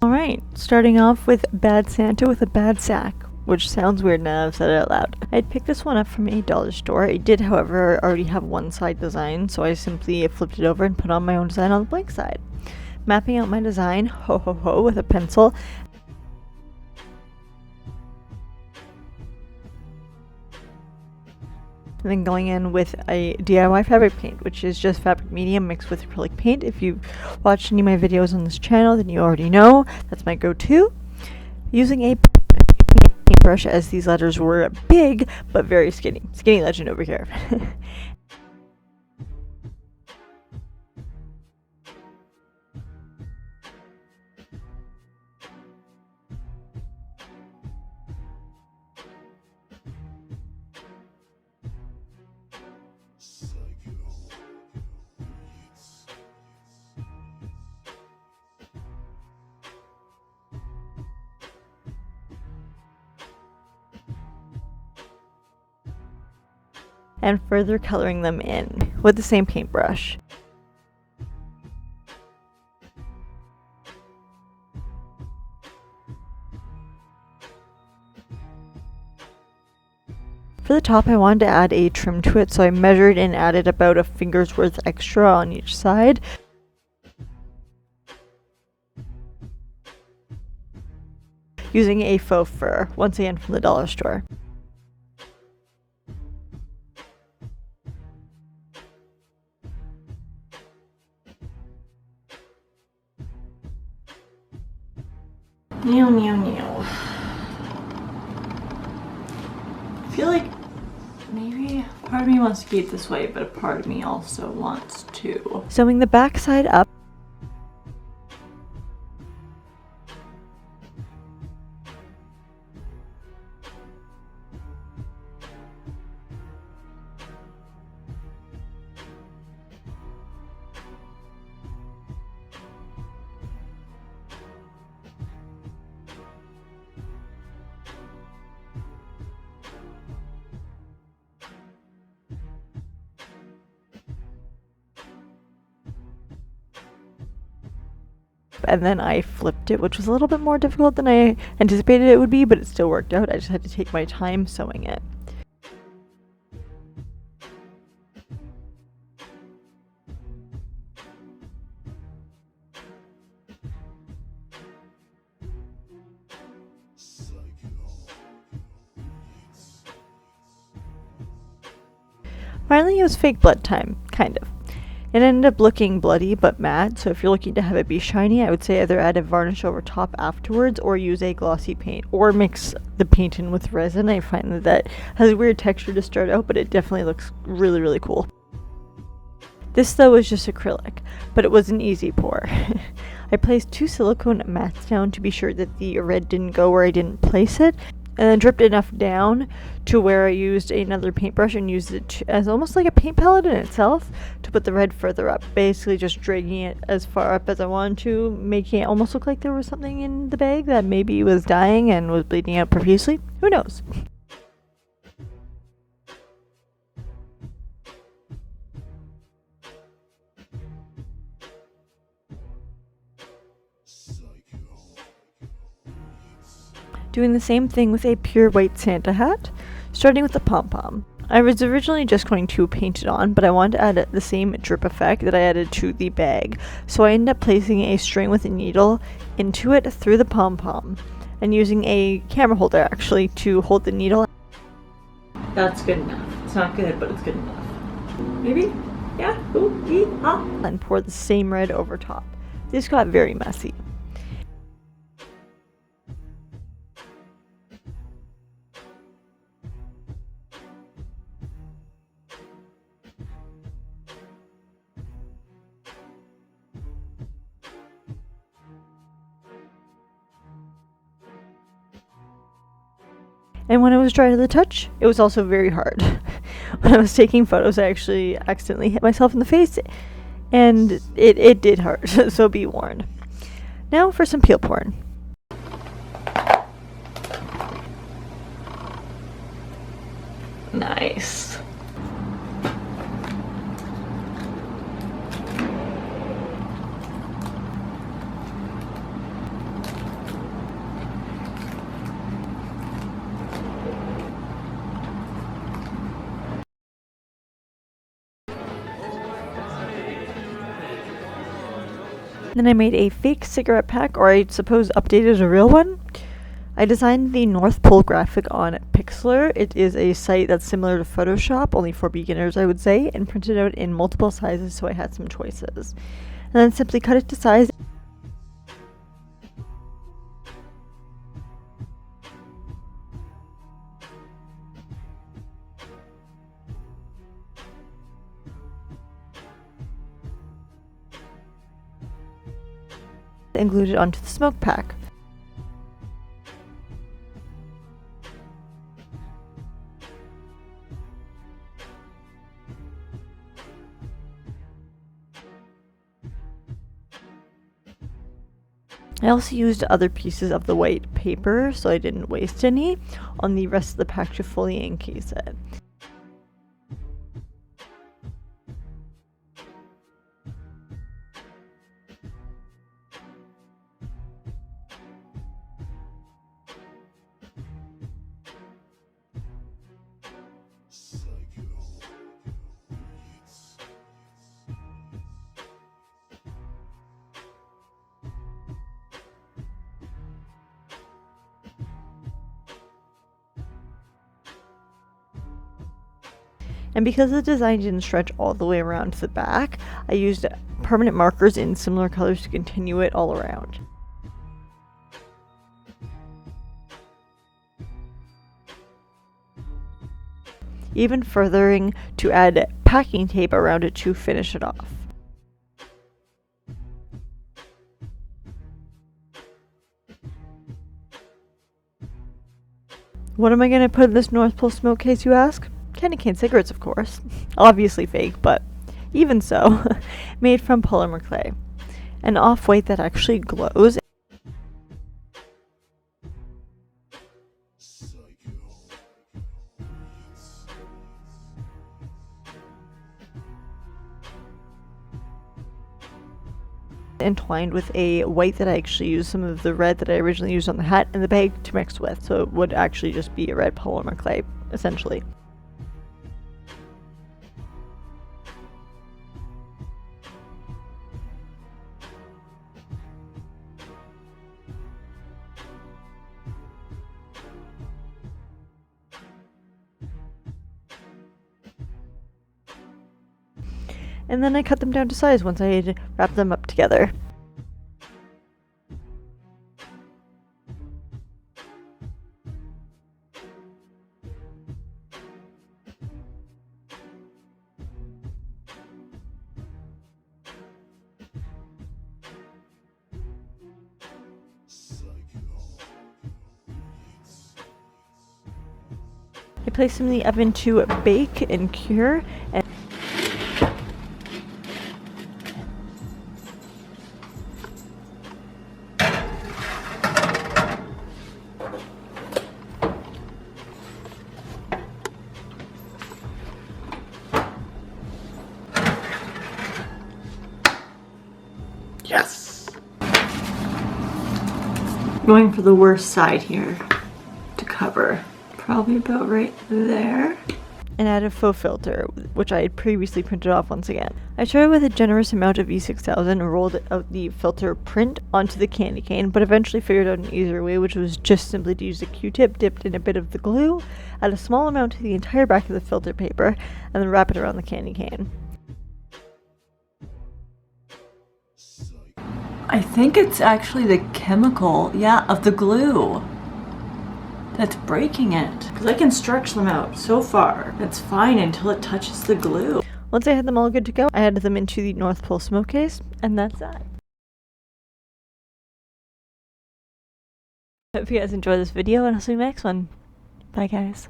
Alright, starting off with Bad Santa with a bad sack, which sounds weird now I've said it out loud. I had picked this one up from a dollar store. It did, however, already have one side design, so I simply flipped it over and put on my own design on the blank side. Mapping out my design, ho ho ho, with a pencil. And then going in with a DIY fabric paint, which is just fabric medium mixed with acrylic paint. If you've watched any of my videos on this channel, then you already know that's my go-to. Using a paintbrush, as these letters were big but very skinny. Skinny legend over here. And further coloring them in with the same paintbrush. For the top, I wanted to add a trim to it, so I measured and added about a finger's worth extra on each side. Using a faux fur, once again from the dollar store. Meow, meow, meow. I feel like maybe part of me wants to keep it this way, but a part of me also wants to. Sewing the back side up. And then I flipped it, which was a little bit more difficult than I anticipated it would be, but it still worked out. I just had to take my time sewing it. Finally, it was fake blood time, kind of. It ended up looking bloody but matte, so if you're looking to have it be shiny, I would say either add a varnish over top afterwards or use a glossy paint, or mix the paint in with resin. I find that that has a weird texture to start out, but it definitely looks really, really cool. This though was just acrylic, but it was an easy pour. I placed 2 silicone mats down to be sure that the red didn't go where I didn't place it, and then dripped enough down to where I used another paintbrush and used it as almost like a paint palette in itself to put the red further up, basically just dragging it as far up as I wanted to, making it almost look like there was something in the bag that maybe was dying and was bleeding out profusely. Who knows? Doing the same thing with a pure white Santa hat, starting with the pom-pom. I was originally just going to paint it on, but I wanted to add the same drip effect that I added to the bag, so I ended up placing a string with a needle into it through the pom-pom, and using a camera holder actually to hold the needle. That's good enough. It's not good, but it's good enough. Maybe? Yeah? Ooh, ee, ah. And pour the same red over top. This got very messy. And when it was dry to the touch, it was also very hard. When I was taking photos, I actually accidentally hit myself in the face, and it did hurt, so be warned. Now for some peel porn. Nice. Then I made a fake cigarette pack, or I suppose updated a real one. I designed the North Pole graphic on Pixlr. It is a site that's similar to Photoshop, only for beginners I would say, and printed out in multiple sizes so I had some choices. And then simply cut it to size. And glued it onto the smoke pack. I also used other pieces of the white paper, so I didn't waste any, on the rest of the pack to fully encase it. And because the design didn't stretch all the way around to the back, I used permanent markers in similar colors to continue it all around. Even furthering to add packing tape around it to finish it off. What am I going to put in this North Pole smoke case, you ask? Candy cane cigarettes, of course. Obviously fake, but even so, made from polymer clay. An off-white that actually glows. Entwined with a white that I actually used some of the red that I originally used on the hat and the bag to mix with, so it would actually just be a red polymer clay, essentially. And then I cut them down to size once I had wrapped them up together. I placed them in the oven to bake and cure, and yes! going for the worst side here to cover. Probably about right there. And add a faux filter, which I had previously printed off once again. I started with a generous amount of E6000 and rolled out the filter print onto the candy cane, but eventually figured out an easier way, which was just simply to use a Q-tip dipped in a bit of the glue, add a small amount to the entire back of the filter paper, and then wrap it around the candy cane. I think it's actually the chemical, of the glue that's breaking it. Because I can stretch them out so far. It's fine until it touches the glue. Once I had them all good to go, I added them into the North Pole smoke case, and that's that. Hope you guys enjoyed this video, and I'll see you in the next one. Bye, guys.